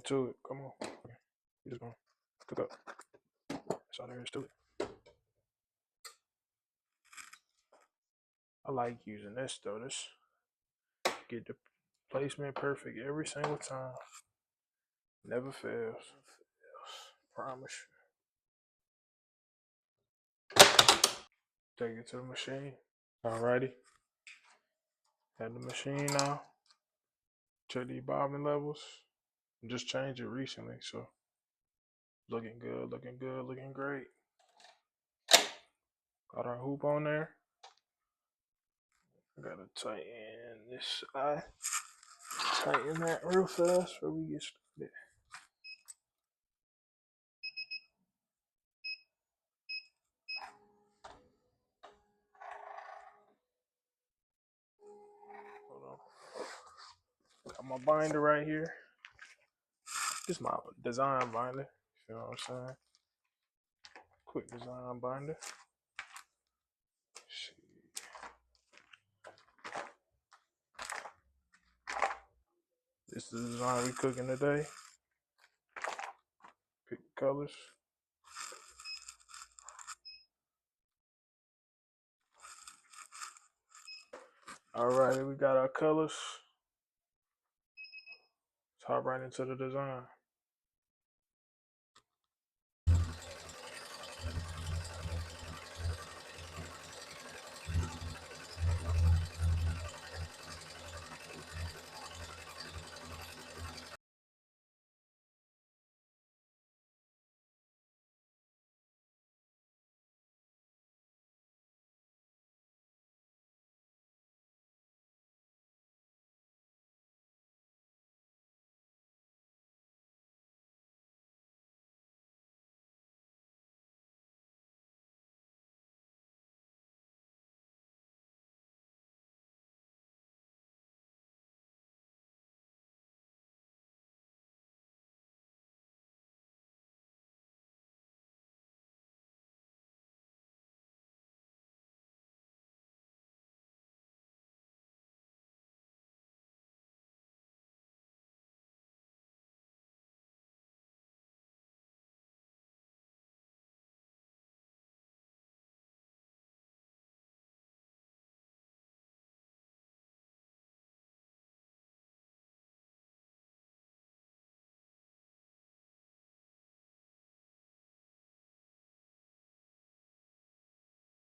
to it. Come on. We're just gonna cook up. That's all there is to it. I like using this though. This get the placement perfect every single time. Never fails. Promise you. Take it to the machine. Alrighty. Had the machine now. Check these bobbin levels. Just changed it recently, so looking good, looking great. Got our hoop on there. I gotta tighten this side. Tighten that real fast before we get started. Hold on. Got my binder right here. This is my design binder. You know what I'm saying? Quick design binder. Let's see. This is the design we cooking today. Pick colors. Alrighty, we got our colors. Let's hop right into the design.